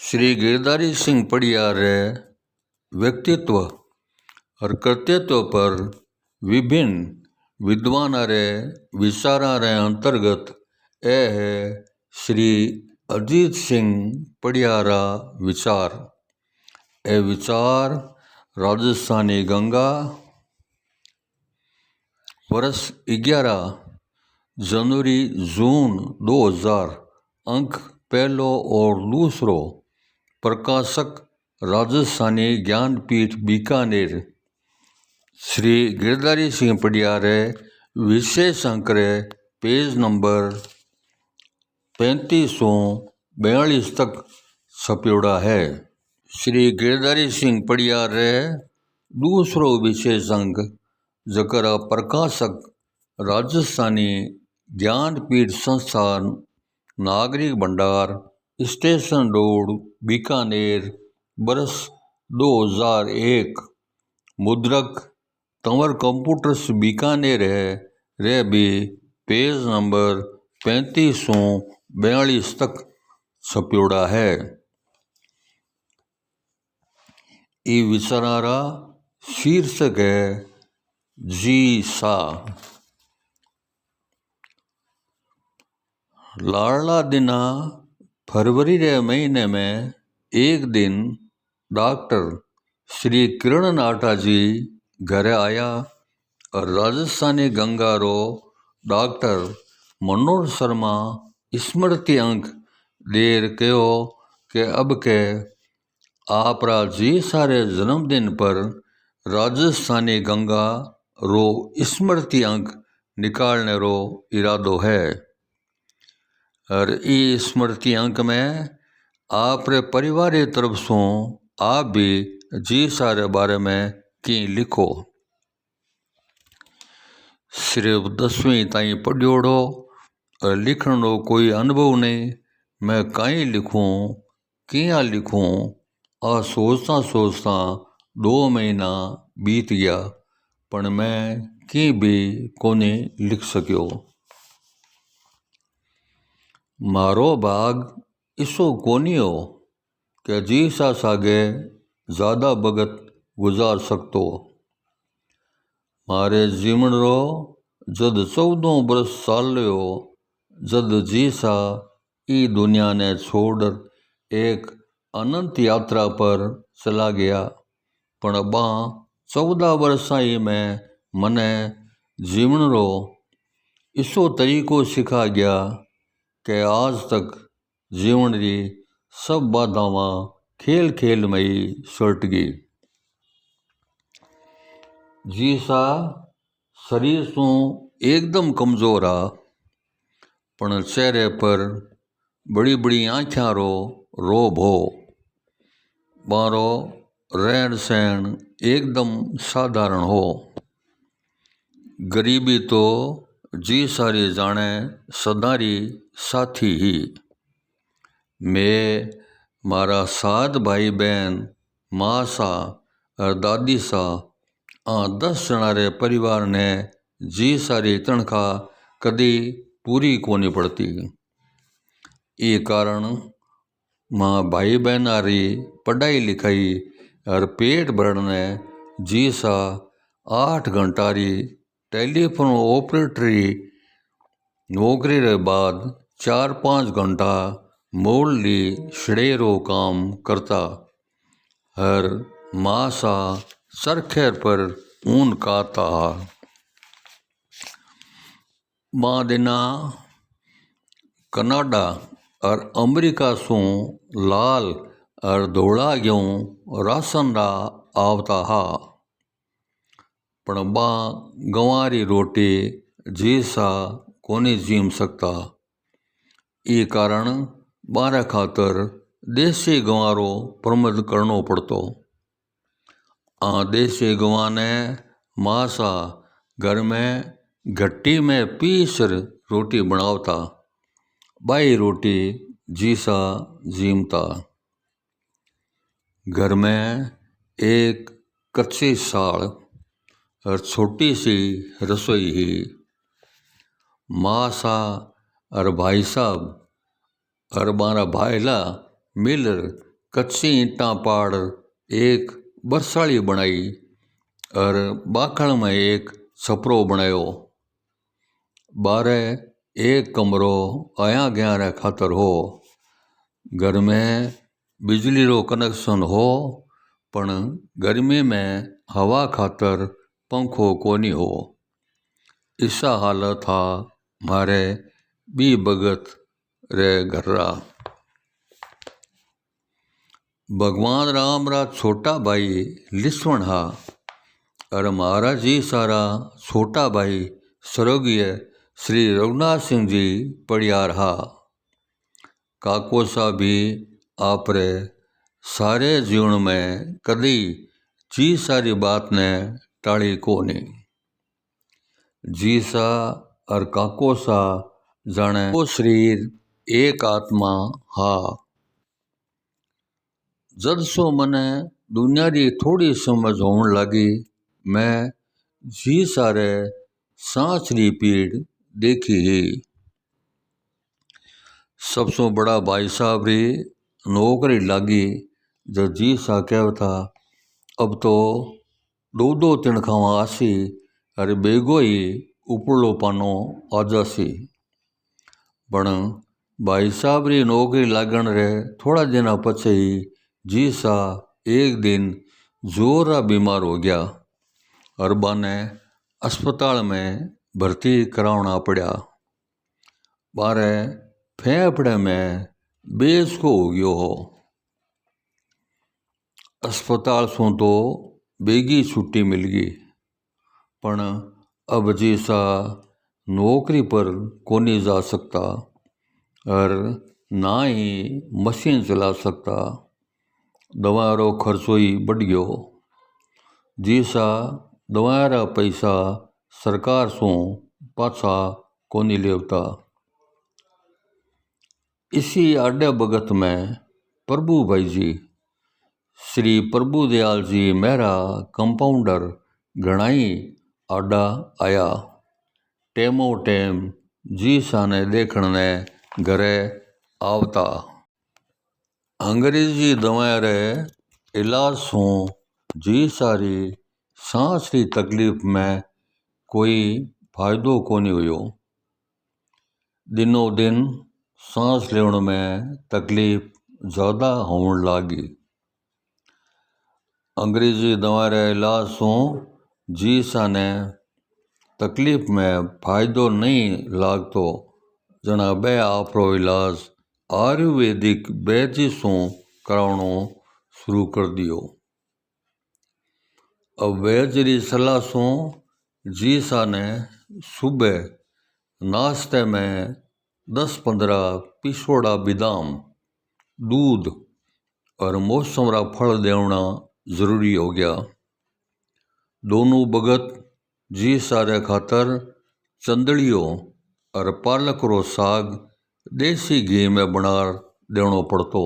श्री गिरधारी सिंह पड़ियार रे व्यक्तित्व और कर्तृत्व पर विभिन्न विद्वान रे विचारा रे अंतर्गत ए है श्री अजीत सिंह पड़ियारा विचार। ए विचार राजस्थानी गंगा वर्ष 11 जनवरी जून 2000 अंक पहलो और दूसरो प्रकाशक राजस्थानी ज्ञानपीठ बीकानेर श्री गिरधारी सिंह पड़ियार विशेष अंक रे पेज नंबर 3542 तक छप्योड़ा है। श्री गिरधारी सिंह पड़ियार दूसरो विशेष अंक जकरा प्रकाशक राजस्थानी ज्ञानपीठ संस्थान नागरिक भंडार स्टेशन रोड बीकानेर बरस 2001 मुद्रक तंवर कंप्यूटर्स बीकानेर है रे भी पेज नंबर 3542 तक छप्योड़ा है। ये विचारारा शीर्षक है जी सा। लाडला दिना फरवरी रे महीने में एक दिन डॉक्टर श्री किरण नाटा जी घर आया और राजस्थानी गंगारो डॉक्टर मनोज शर्मा स्मृति अंक देर कहो कि अब के आपरा जी सारे जन्मदिन पर राजस्थानी गंगा रो स्मृति अंक निकालने रो इरादो है और ई स्मृति अंक में आप रे परिवार तरफ सो आप भी जी सारे बारे में की लिखो। सिर्फ 10वीं ताई पढ़ियोड़ो और लिखण रो कोई अनुभव नहीं, मैं कहीं लिखूं किया लिखूं आ सोचता सोचता 2 महीना बीत गया पण मैं की भी कोनी लिख सकियो। मारो भाग इसो कोनी हो कि जी सा सागे ज़्यादा भगत गुजार सकतो। मारे जीवन रो जद 14 बरस साल हो जद जी सा ई दुनिया ने छोड़ एक अनंत यात्रा पर चला गया पण बा 14 वर्षाई में मने जीवन रो इसो तरीको सिखा गया कि आज तक जीवन री सब बाधावां खेल खेल में ही सट गई। जी सा शरीर सू एकदम कमजोर आ पण चेहरे पर बड़ी बड़ी आँखियां रो रोब हो। बारो रहन सहन एकदम साधारण हो। गरीबी तो जी सारी जाने सदारी साथी ही। मैं मारा 7 भाई बहन माँ सा और दादी सा 10 जना रे परिवार ने जी सारी तनख्वाह कदी पूरी कोनी पड़ती। ये कारण माँ भाई बहना री पढ़ाई लिखाई और पेट भरने जी सा 8 घंटा री टेलीफोन ऑपरेटरी नौकरी रे बाद 4-5 घंटा मोल ली शडेरो काम करता हर मासा चरखे पर ऊन काता। माँ दिना कनाडा और अमेरिका सू लाल और धोला गेहूं राशन रा आवता हा पण बा गंवारी रोटी जी सा कोनी जीम सकता। ई कारण बारे खातर देसी गंवारो प्रमद करनो पड़तो। देसी गंवा ने मासा घर में घट्टी में पीसर रोटी बनावता बाई रोटी जी सा जीमता। घर में एक कच्ची साल और छोटी सी रसोई ही। माँ सा और भाई साहब और मारा भाईला मिलर कच्ची ईंटा पाड़ एक बरसाली बनाई और बाखड़ में एक छपरो बनायो। बारे एक कमरो आया गया रे खातर हो। घर में बिजली रो कनेक्शन हो पण गर्मी में हवा खातर पंखो कोनी हो। इसा हालत था मारे बी भगत रे घर्रा। भगवान राम रा छोटा भाई लिस्वण हा और महाराज जी सारा छोटा भाई स्वर्गीय श्री रघुनाथ सिंह जी पड़ियार हा। काको सा भी आपरे सारे जीवन में कदी जी सारी बात ने टाली कोनी। जी सा और काको सा जाने वो शरीर एक आत्मा हा। जद सो मने दुनिया री थोड़ी समझ होने लगी मैं जी सारे सांस री पीड़ देखी ही। सबसो बड़ा भाई साहब री नौकरी लागी जब जी सा कहता अब तो दो तिणखावा आसी अरे बेगो ही उपरलो पानो आ जासी। पण भाई साहब री नौकरी लागण रे थोड़ा दिन पछे ही जी सा एक दिन जोरा बीमार हो गया और बाने अस्पताल में भर्ती करावना पड़ा। बारे फेफड़े में बेस को हो गयो हो। अस्पताल सो तो बेगी छुट्टी मिल गई पण अब जी सा नौकरी पर कोनी जा सकता और ना ही मशीन चला सकता। दवा रो खर्चो ही बढ़ गयो। जी सा दवा रा पैसा सरकार सो पाछा कोनी लेवता। इसी आडे भगत में प्रभु भाई जी श्री प्रभु दयाल जी मेरा कंपाउंडर घणाई आडा आया। टेमो टेम जी सा ने देखण ने घरे आवता। अंग्रेजी दवा रे इलाज सो जी सारी सांस री तकलीफ में कोई फायदो कोनी हुयो। दिनों दिन सांस लेवण में तकलीफ ज़्यादा होने लागी। अंग्रेजी दवा रे इलाज सो जी सा ने तकलीफ में फायदो नहीं लागतो जना बे आपरो इलाज आयुर्वेदिक वैद्य सो करावणो शुरू कर दियो। अब वैद्य री सलाह सो जी सा ने सुबह नाश्ते में 10-15 पिसोड़ा बादाम दूध और मौसम रा फल देवना जरूरी हो गया। दोनों भगत जी सारे खातर चंदड़ियों और पालक रो साग देसी घी में बना देवनो पड़तो।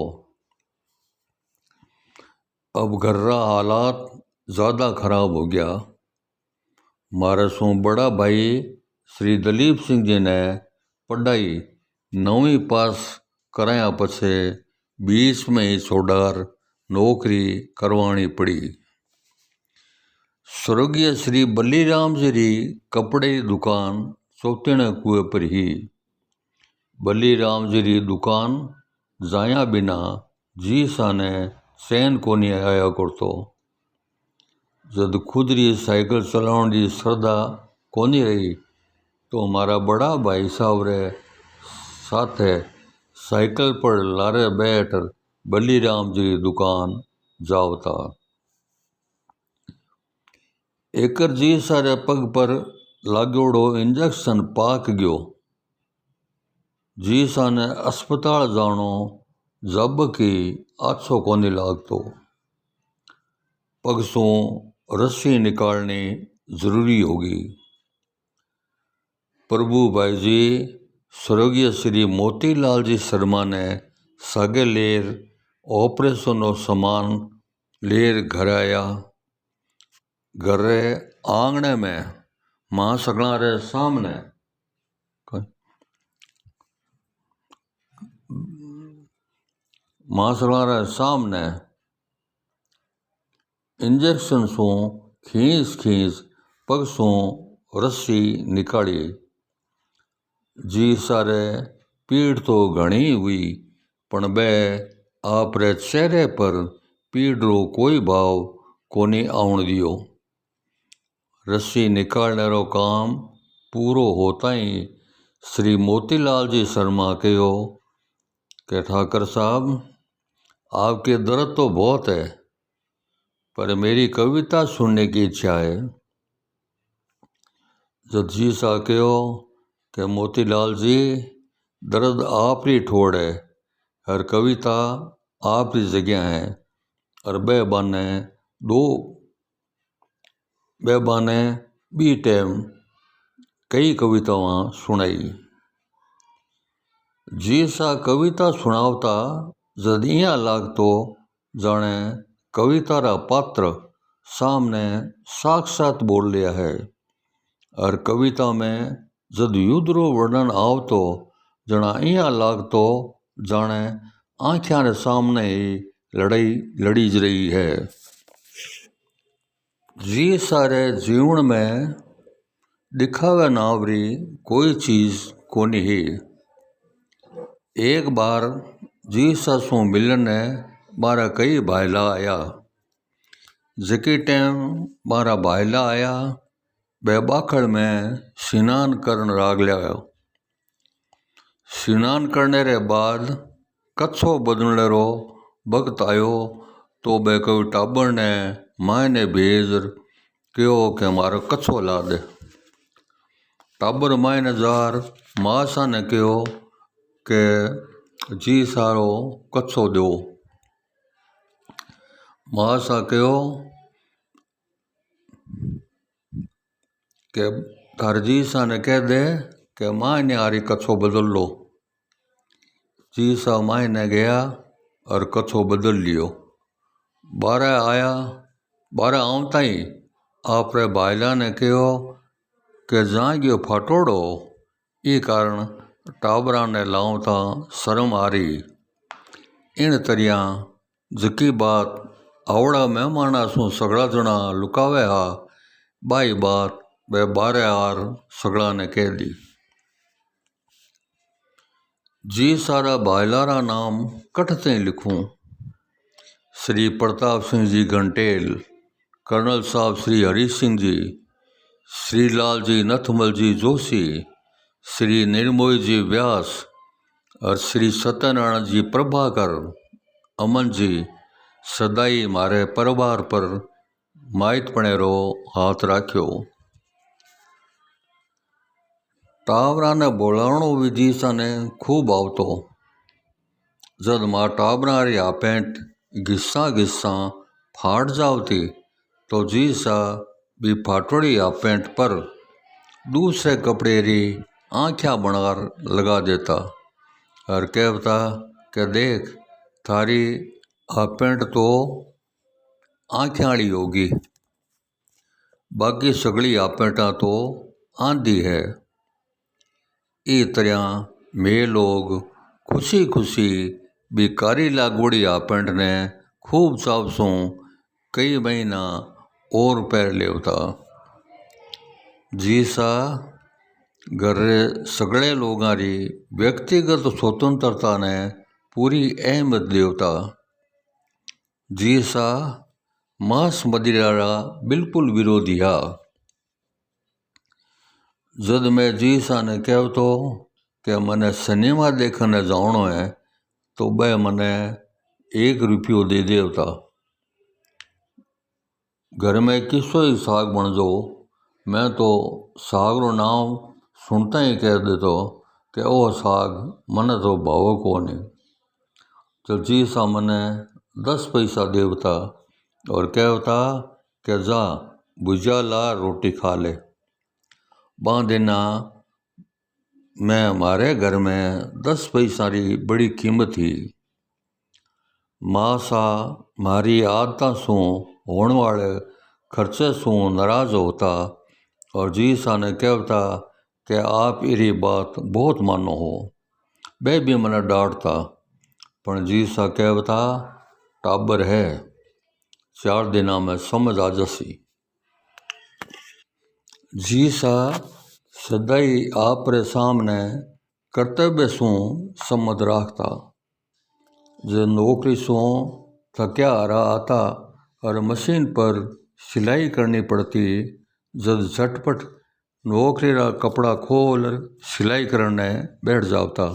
अब घर रा हालात ज़्यादा खराब हो गया। मारे सो बड़ा भाई श्री दलीप सिंह जी ने पढ़ाई 9वीं पास कराया पछे बीच में ही छोड़ार नौकरी करवानी पड़ी। स्वर्गीय श्री बलीराम जी री कपड़े की दुकान चौथेने कुएं पर ही। बलीराम जी री दुकान जाया बिना जी सा ने चैन कोनी आया करतो। जद खुद री साइकिल चलावण री श्रद्धा कोनी रही तो हमारा बड़ा भाई साहब रे साथे साइकिल पर लारे बैठ बलीराम जी री दुकान जावता। एकर जी सारे पग पर लागोड़ो इंजेक्शन पाक गयो। जी सा ने अस्पताल जानो जब की आछो कोनी लागतो। पग सो रस्सी निकालनी जरूरी होगी। प्रभु भाई जी स्वर्गीय श्री मोतीलाल जी शर्मा ने सागे लेर ऑपरेशन नो सामान लेर घर आया। घर रे आंगणे में मां सगला रे सामने मांसड़ा रे सामने इंजेक्शन सू खींच पग सू रस्सी निकाली। जी सारे पीड़ तो घणी हुई, पण बे आपरे चेहरे पर पीड़ रो कोई भाव कोनी आउण दियो। रस्सी निकालने रो काम पूरो होता ही श्री मोतीलाल जी शर्मा कहो कि ठाकर साहब, आपके दर्द तो बहुत है, पर मेरी कविता सुनने की इच्छा है। जब जी सा कहो कि मोतीलाल जी, दर्द आप ही ठोड़ है, हर कविता आप ही जगह है, और बेबाने बी टाइम कई कवितावां सुनाई। जी सा कविता सुनावता जद इं लागतो जाने कविता रा पात्र सामने साक्षात बोल लिया है, और कविता में जद युद्ध रो वर्णन आवतो जना इं लागतो जाने आँख्यां रे सामने ही लड़ाई लड़ी ज रही है। जी सारे जीवन में दिखावे नावरी कोई चीज कोनी ही। एक बार जी सासू मिलन ने मारा कई भाईला आया। जकी टाइम मारा भाईला आया, बे बाखड़ में स्नान करन राग लिया। स्नान करने रे बाद कच्छो बदलने रो वक्त आयो, तो बे कोई टाबर ने माँ ने भेज कहो कि मारो कच्छो ला दे। टाबर माँ ने जार माँ सा ने कहो कि जी सारो कच्छो दो। माँ सा कहो कि थार जी सा ने कह दे कि माँ ने आरी कच्छो बदल लो। जी सा माँ ने गया और कच्छो बदल लियो। बारह आया, बारह आवता ही आप रे भाईला ने कहो कि जा गयो फाटोड़ो, ई कारण टाबरा ने लावता शर्म आ रही। इन तरिया जकी बात आवड़ा मेहमाना सू सगड़ा जना लुकावे हा, बाई बात वे 12 आर सगड़ा ने कह दी। जी सारा भाईलारा नाम कटते लिखूं। श्री प्रताप सिंह जी घंटेल, कर्नल साहब श्री हरि सिंह जी, श्री लाल जी नथमल जी जोशी, श्री निर्मोही जी व्यास और श्री सत्यनारायण जी प्रभाकर अमन जी सदाई मारे परिवार पर माइतपणे रो हाथ राख्यो। टाबरा ने बोलावणो विधि साने खूब आवतो। जद मां टाबरा री पेंट घिस्सा फाट जावती, तो जी सा भी फाटोड़ी पेंट पर दूसरे कपड़े री आँख्या बनार लगा देता और कहता कि देख, थारी पेंट तो आँख्याड़ी होगी, बाकी सगली पेंटा तो आंधी है। इस तरह मैं लोग खुशी खुशी भी कारी लागोड़ी पेंट ने खूब चाव सू कई महीना और पैर लेवता। जी सा घर सगड़े लोगां री व्यक्तिगत स्वतंत्रता ने पूरी अहमियत देवता। जी सा मांस मदिरा बिल्कुल विरोधी हा। जद मैं जी सा ने कहतो कि मने सिनेमा देखने जावणो है, तो बे मने 1 रुपयो दे देवता। घर में किसो ही साग बन जो, मैं तो साग रो नाम सुनता ही कह देतो कि ओ साग मने तो भावो कोनी। तो जी सा मने 10 पैसा देवता और कहता कि जा भुजिया ला, रोटी खा ले। बांधना मैं हमारे घर में 10 पैसा री बड़ी कीमत थी। माँ सा मारी आदता सू होने वाले खर्चे सू नाराज होता और जी सा ने कहता कि आप इरी बात बहुत मानो हो। वे भी मने डांटता, पण जी सा कहवता टाबर है 4 दिना में समझ आ जसी। जी सा सदाई आप रे सामने कर्तव्य सू समझ राखता। जो नौकरी सू थक्या हारा आता और मशीन पर सिलाई करनी पड़ती, जब झटपट नौकरी रा कपड़ा खोल सिलाई करने बैठ जाता।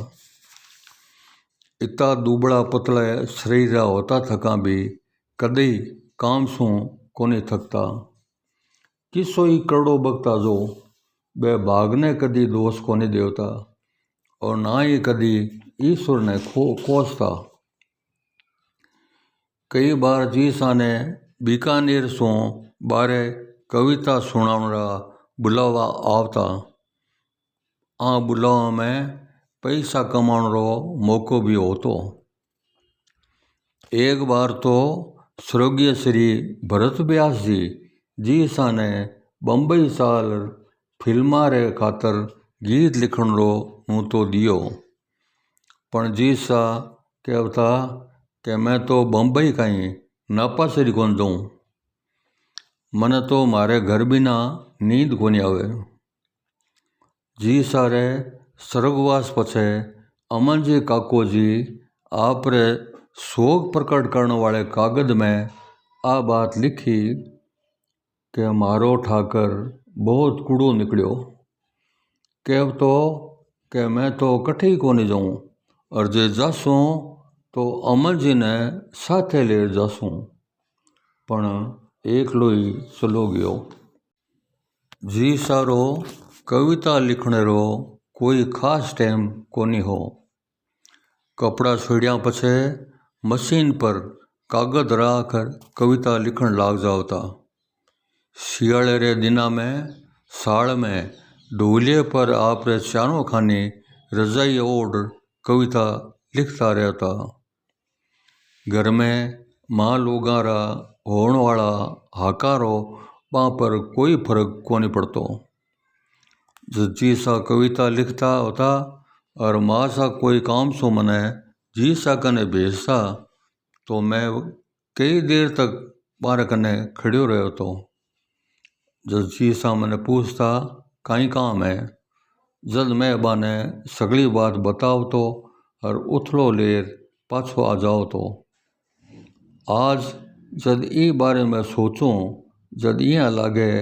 इतना दुबड़ा पतला शरीर होता थका भी कदी काम सू कोनी थकता। किसो ही करड़ो बगता जो बे भागने कदी दोष कोनी देवता और ना ही कदी ईश्वर ने कोसता। कई बार जीसा ने बीकानेर सू बारे कविता सुनावना बुलावा आवता। आ बुलावा में पैसा कमाने रो मौको भी होतो। एक बार तो स्वर्गीय श्री भरत व्यास जी सा ने बम्बई साल फिल्मा रे खातर गीत लिखण रो हूँ तो दियो। पण जी सा कहता कि मैं तो बम्बई कहीं नापासरी कोन जाऊँ, मने तो मारे घर बिना नींद कोनी आवे। जी सारे स्वर्गवास पछे अमन जी काको जी आप रे शोक प्रकट करने वाले कागज में आ बात लिखी कि मारो ठाकर बहुत कूड़ो निकलियो। कह तो कि मैं तो कठी कोनी जाऊँ और जे जासूँ तो अमन जी ने साथे ले जासूँ, पण एकलो ही चलो गयो। जी सारो कविता लिखने रो कोई खास टाइम कोनी हो। कपड़ा छोड़िया पछे मशीन पर कागज राखकर कविता लिखण लाग जावता। शियाले रे दिना में साल में ढोलिये पर आप रे चारों खानी रजाई ओढ़ कविता लिखता रहता। घर में माँ लोगा रा होण वाला हाकारो वहाँ पर कोई फर्क कोनी पड़तो। जी सा कविता लिखता होता और माँ सा कोई काम सो मने जी सा कने भेजता तो मैं कई देर तक बाहर कने खड़ियो रहो तो। जब जी सा मने पूछता कहीं काम है, जब मैं बाने सगली बात बताओ तो और उथलो लेर पाछो आ जाओ तो। आज जब ई बारे में सोचूं, जब इं लागे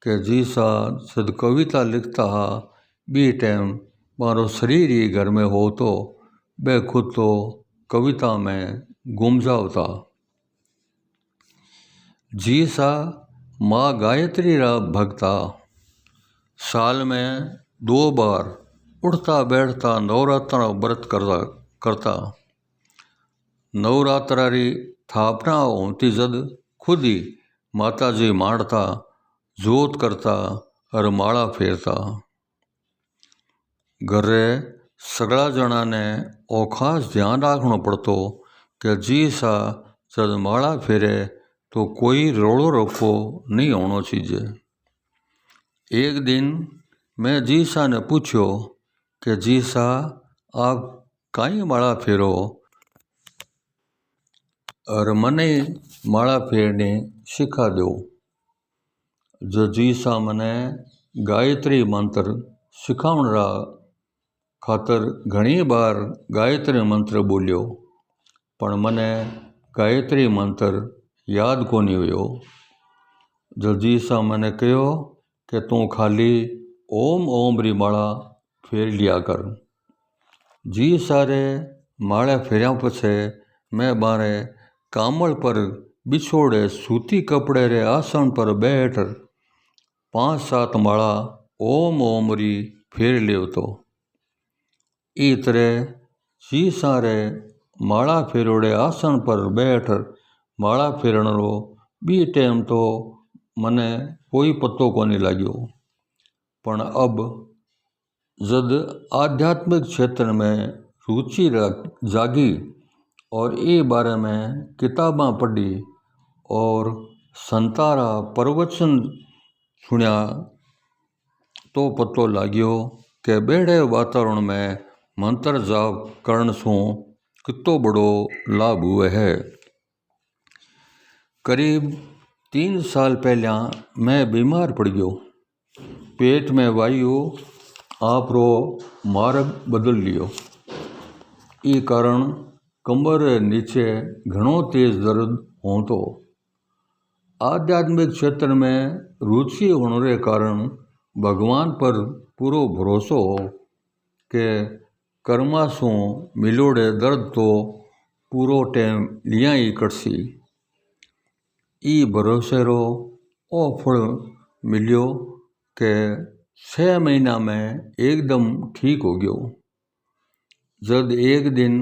कि जी सा जब कविता लिखता हा बी टाइम मारो शरीर ही घर में हो तो बे खुद तो कविता में गुम जावता। जी सा माँ गायत्री रा भगता। साल में 2 बार उठता बैठता नवरात्रा व्रत करता। नवरात्रा री थापना होती जद खुद ही माता जी मारता, जोत करता और माला फेरता। घरे सगला जना ने ओ खास ध्यान रखना पड़तो कि जी सा जब माला फेरे तो कोई रोड़ो रखो नहीं होना चाहिए। एक दिन मैं जी सा ने पूछो कि जी सा आप काई माला फेरो और मने माला फेरने सिखा दो। जो जी सा मने गायत्री मंत्र सिखावण रा खातर घणी बार गायत्री मंत्र बोलियो, पण मने गायत्री मंत्र याद कोनी हुयो। जो जी सा मने कहो कि तू खाली ओम ओम री माला फेर लिया कर। जी सारे माला फेरिया पछे मैं बारे कामल पर बिछोड़े सूती कपड़े रे आसन पर बैठ 5-7 माला ओम ओम री फेर लियो तो। ई तरह जी सारे माला फेरोड़े आसन पर बैठ माला फेरण रो बी टाइम तो मने कोई पत्तो कोनी लाग्यो। पण अब जद आध्यात्मिक क्षेत्र में रुचि जागी और ये बारे में किताबां पढ़ी और संतारा प्रवचन सुनिया तो पतो लाग्यो कि बेड़े वातावरण में मंत्र जाप करण सू कितो बड़ो लाभ हुआ है। करीब 3 साल पहला मैं बीमार पड़ गयो। पेट में वायु आपरो मार्ग बदल लियो। ई कारण कमर नीचे घणो तेज दर्द होतो। आध्यात्मिक क्षेत्र में रुचि होने के कारण भगवान पर पूरो भरोसो हो कि कर्मा सु मिलोड़े दर्द तो पूरो टाइम लिया ही कटसी। ई भरोसे रो ओ फल मिलियो कि 6 महीना में एकदम ठीक हो गयो। जब एक दिन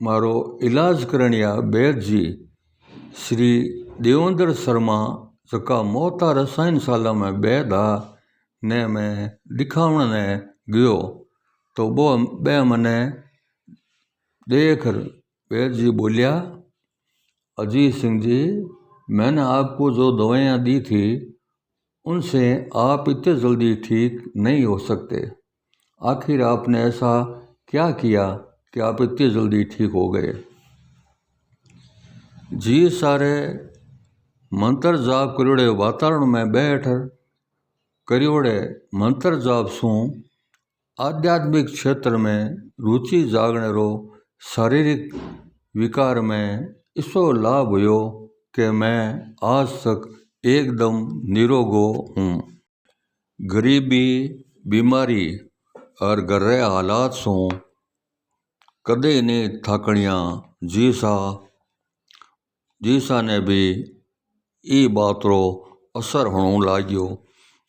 मारो इलाज करनिया वैद्य जी श्री देवेंद्र शर्मा जका मोहता रसायन शाला में वैद्य ने मैं दिखावण ने गयो तो वो बे मने देख वैद्य जी बोलिया, अजीत सिंह जी, मैंने आपको जो दवाइयाँ दी थी उनसे आप इतने जल्दी ठीक नहीं हो सकते। आखिर आपने ऐसा क्या किया कि आप इतनी जल्दी ठीक हो गए? जी सारे मंत्र जाप करोड़े वातावरण में बैठ करोड़े मंत्र जाप सु आध्यात्मिक क्षेत्र में रुचि जागने रो शारीरिक विकार में इसो लाभ हुयो कि मैं आज तक एकदम निरोगो हूँ। गरीबी, बीमारी और गर्रे हालात सु कदे नहीं थाकणिया जीसा ने भी ई बात रो असर होने लाग्यो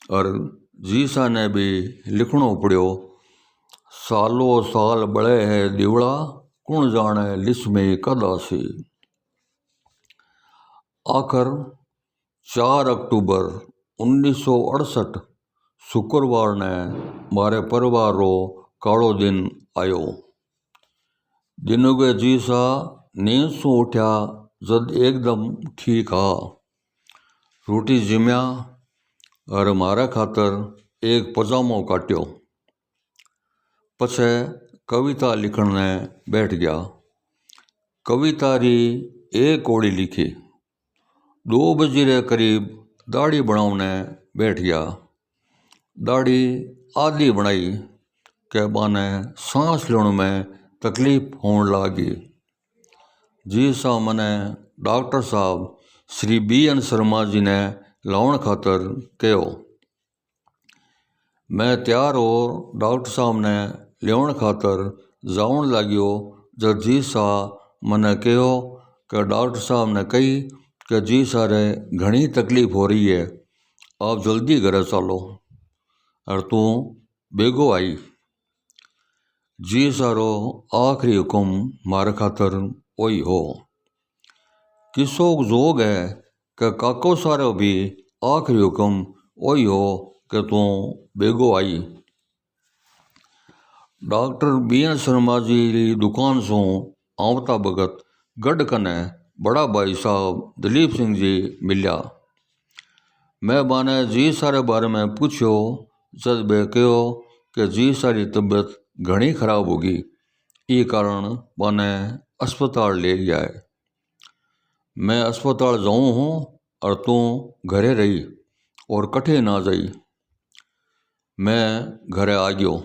और जीसा ने भी लिखणो पड़ो, सालो साल बड़े है दिवड़ा कुण जाने लिस में कद आसी। आखिर 4 अक्टूबर 1968 शुक्रवार ने मारे परिवार रो कालो दिन आयो। दिनों के जीसा नींद सु उठा जद एकदम ठीक हा। रोटी जिम्या और मारे खातर एक पजामो काट्यो। पछे कविता लिखण ने बैठ गया। कविता री एक कोड़ी लिखी। 2 बजे रे करीब दाढ़ी बनावने बैठ गया। दाढ़ी आधी बनाई के बाने सांस लेने में तकलीफ होने लगी। जी सा मने डॉक्टर साहब श्री BN शर्मा जी ने लावण खातर कहो। मैं तैयार हो डॉक्टर साहब ने लेवण खातर जावण लाग्यो। जब जी सा मने कहो कि डॉक्टर साहब ने कही कि जी सारे घनी तकलीफ हो रही है, आप जल्दी घरे चलो और तू बेगो आई। जी सारो आखिरी हुक्म मारे खातर वही हो। किसो जोग है कि काको सारो भी आखिरी हुक्म वही हो कि तू बेगो आई। डॉक्टर BN शर्मा जी री दुकान सु आवता बगत गढ़ कने बड़ा भाई साहब दलीप सिंह जी मिलिया। मैं बाने जी सारे बारे में पूछो जद बे कहो कि जी सारी तबीयत घनी खराब होगी, ई कारण बाने अस्पताल ले गया है। मैं अस्पताल जाऊँ हूँ और तू घरे रही और कठे ना जाई। मैं घरे आ गयो।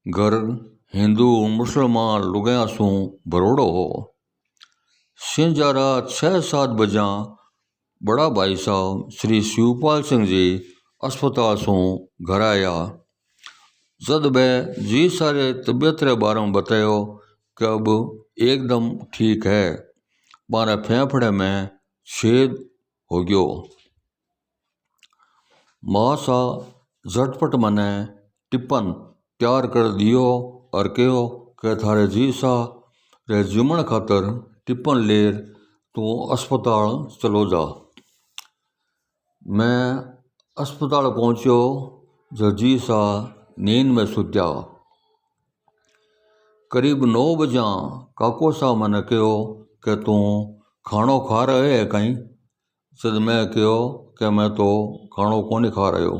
घर हिंदू मुसलमान लुगाया सु भरोड़ो हो। सिंजारा 6-7 बजा बड़ा भाई साहब श्री शिवपाल सिंह जी अस्पताल सु घर आया। जद वे जी सारे तबीयत रे बारे में बतायो कि अब एकदम ठीक है, मारे फेफड़े में छेद हो गयो। माँ सा झटपट मने टिप्पन तैयार कर दियो और कहो कि थारे जी सा रे जुमण खातर टिप्पन लेर तू अस्पताल चलो जा। मैं अस्पताल पहुँचो जब जी सा नींद में सुत्या। करीब 9 बजा काको सा मने कहो कि तू खानो खा रहे है कहीं? जद मैं कहो कि मैं तो खानो कोनी खा रहे हो।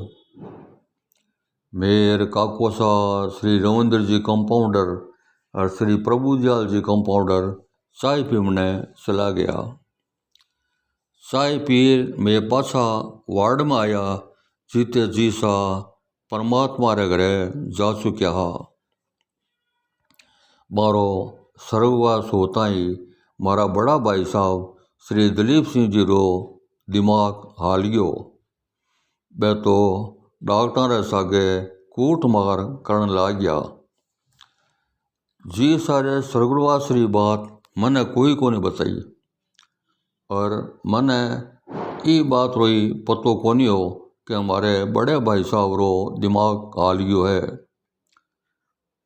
मेर काको सा श्री रविंद्र जी कंपाउंडर और श्री प्रभुदयाल जी कंपाउंडर चाय पीवने चला गया। चाय पीर मैं पाछा वार्ड में आया जीते जी सा परमात्मा रे घरे जा चुक्या हा। मारो सर्ववास होता ही मारा बड़ा भाई साहब श्री दलीप सिंह जी रो दिमाग हाल गयो। बे तो डॉक्टर रे सागे कूट मार करन लाग गया। जी सारे स्वर्गवास री बात मने कोई को नहीं बताई और मने ई बात रोई पतो कोनी हो कि हमारे बड़े भाई साहब रो दिमाग हाल गयो है।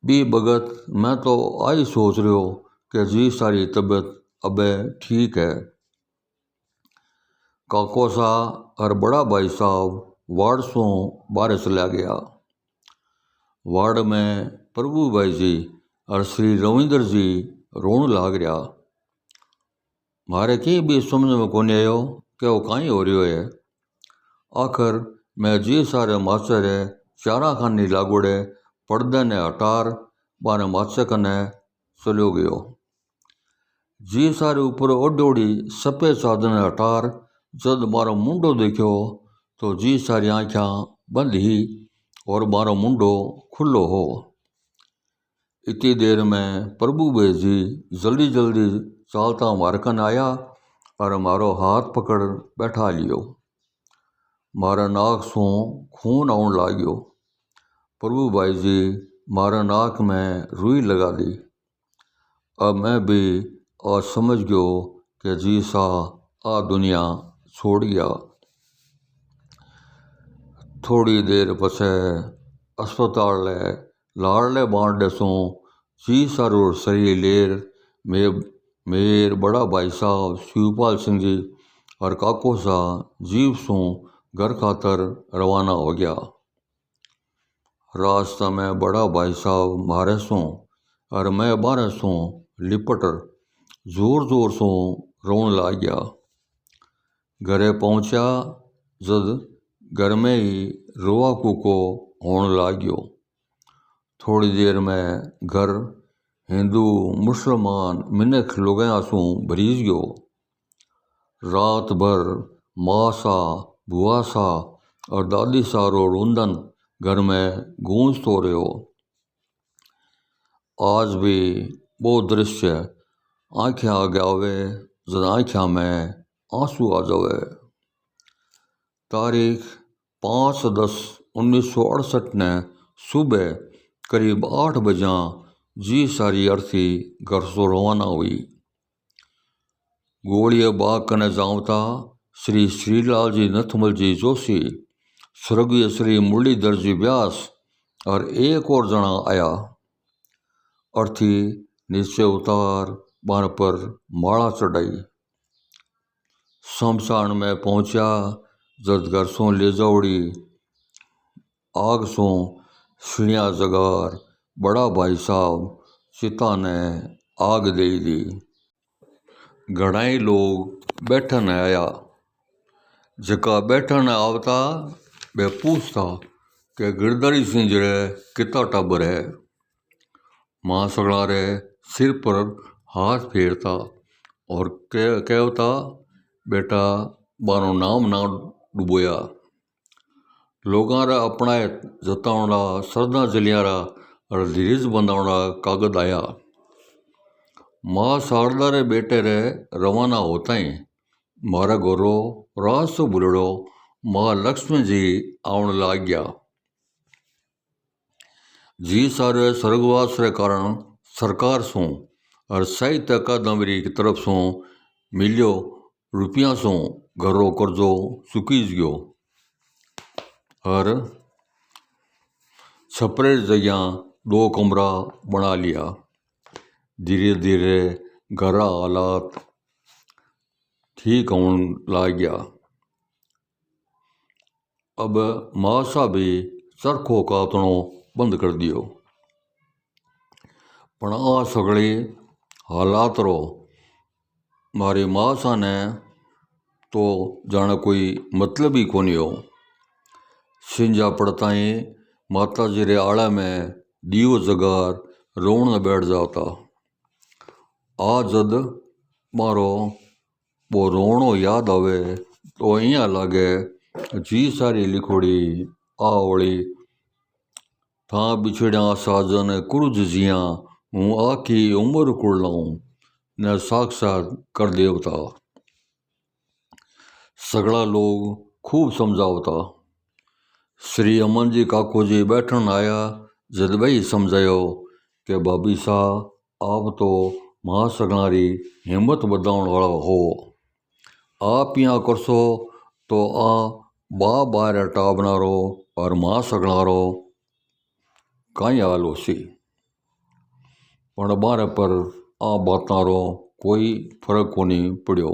बी भगत मैं तो आई सोच रहो कि जी सारी तबीयत अबे ठीक है। काको सा और बड़ा भाई साहब वार्ड सो बाहर चला गया। वार्ड में प्रभु भाई जी और श्री रविंद्र जी रोन लाग रहा। मारे की भी समझ में कोनी आयो कि वो कहीं हो रही है। आखिर मैं जी सारे मास्टर है चारा खानी लागोड़े पर्दे ने हटार बाने मास्टर कने चलो गयो। जी सारे ऊपर ओडोड़ी सफेद चादर ने हटार जद मारो मुंडो देखो तो जी सारी आँखा बंद ही और मारो मुंडो खुलो हो। इतनी देर में प्रभु भाई जी जल्दी जल्दी चालता मारे कन आया और मारो हाथ पकड़ बैठा लियो। मारा नाक सो खून आउन लाग्यो। प्रभु भाई जी मारा नाक में रुई लगा दी। अब मैं भी आज समझ गयो कि जी सा आ दुनिया छोड़ गया। थोड़ी देर पछे अस्पताल लाड़ले बांटे सो जी सारो शरीर लेर मेर बड़ा भाई साहब शिवपाल सिंह जी और काको सा जीव सो घर खातर रवाना हो गया। रास्ता में बड़ा भाई साहब मारे सो और मैं बारह सो लिपट जोर जोर सो रोन लाग गया। घरे पहुंचा जद घर में ही रोआ कुको होने लाग गयो। थोड़ी देर में घर हिंदू मुसलमान मिनख लोगों सू भरीज गयो। रात भर माँ सा बुआ सा और दादी सा रो रुंदन घर में गूंजतो रहो। आज भी वो दृश्य आँखें आगे आवे जद आँखा में आंसू आ जावे। तारीख 5/10/1968 ने सुबह करीब 8 बजा जी सारी अर्थी घर से रवाना हुई। गोड़िया बाग कने जावता श्री श्रीलाल जी नथमल जी जोशी, स्वर्गीय श्री मुरलीधर जी व्यास और एक और जना आया। अर्थी नीचे उतार बार पर माला चढ़ाई। शमशान में पहुंचा जद घर सो ले जाओड़ी आग सो सिणिया जगार बड़ा भाई साहब चिता ने आग दे दी। घणाई लोग बैठन आया। जका बैठन आवता वे पूछता कि गिरधारी सिंह जी कितना टाबर है। मां सगड़ा रे सिर पर हाथ फेरता और कहता बेटा बारो नाम ना डुबोया। लोगां रा अपना जतावड़ा श्रद्धांजलियां रा और धीरज बंधावड़ा कागज आया। माँ शारदा रे बेटे रे रवाना होता ही मारा गोरो रास तो बुलड़ो माँ लक्ष्मी जी आवन लाग गया। जी सारे स्वर्गवास रे कारण सरकार सो और साहित्य अकादमी की तरफ सो मिलियो रुपया सो घरों कर्जो चुकीज गयो और छपरे जगह 2 कमरा बना लिया। धीरे धीरे घर हालात ठीक होने लग गया। अब मासा भी चरखो कातनो बंद कर दियो। पण आ सगड़ी हालात रो मारी मासा ने तो जाने कोई मतलब ही कोनी हो। सिंजा पड़ता ही माता जी रे आड़ा में दियो जगार रोने बैठ जाता। आ जद मारो वो रोणो याद आवे तो इं लागे जी सारी लिखोड़ी आवड़ी था बिछड़िया साजन कुर्ज जिया हूँ आखी उम्र कुड़लाऊं न साक्षात कर देवता। सगड़ा लोग खूब समझावता। श्री अमन जी काको जी बैठन आया जद भाई समझायो कि भाभी सा आप तो मां सगणारी हिम्मत बधाउण वाला हो। आप यहाँ करसो तो आ बा बार टाबनारो और मां सगणारो काई हाल होसी। पण बारे पर आ बातारो कोई फर्क कोनी पड़ियो।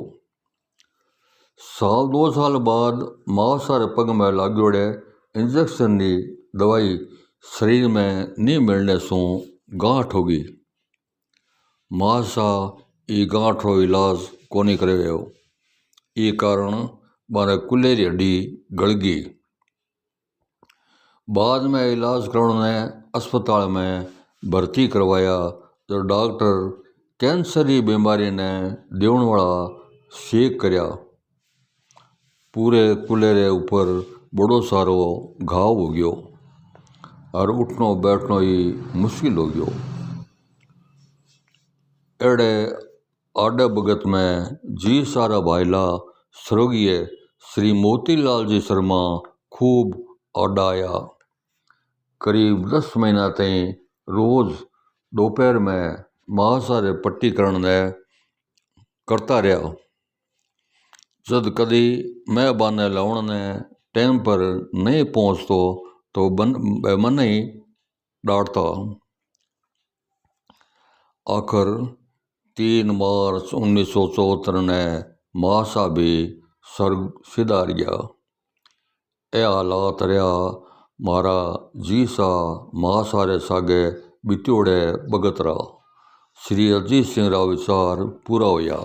साल 2 साल बाद मां सारे पग में लाग्योड़े इंजेक्शन की दवाई शरीर में नहीं मिलने सु गांठ होगी। मां सा ई गांठ रो इलाज कोनी करवायो। ई कारण बारे कुलेरी हड्डी गलगी। बाद में इलाज करने अस्पताल में भर्ती करवाया तो डॉक्टर कैंसर की बीमारी ने देवण वाला शेक करया। पूरे कुलेरे ऊपर बड़ो सारो घाव हो गयो और उठनो बैठनो ही मुश्किल हो गयो। एड़े आडे भगत में जी सारा भाईला स्वर्गीय श्री मोतीलाल जी शर्मा खूब आडा आया। करीब 10 महीना तई रोज दोपहर में मां सारे पट्टी करने करता रहा। जद कदी मैं बाने लाउण ने टाइम पर नहीं पहुँचतो तो मन ही डांटता। आखिर 3 मार्च 1974 ने मां सा भी स्वर्ग सिधार गया। ए हालात रहा मारा जी सा मां सारे सागे बित्योड़े भगत रहा। श्री अजीत सिंह राव विचार पूरा होया।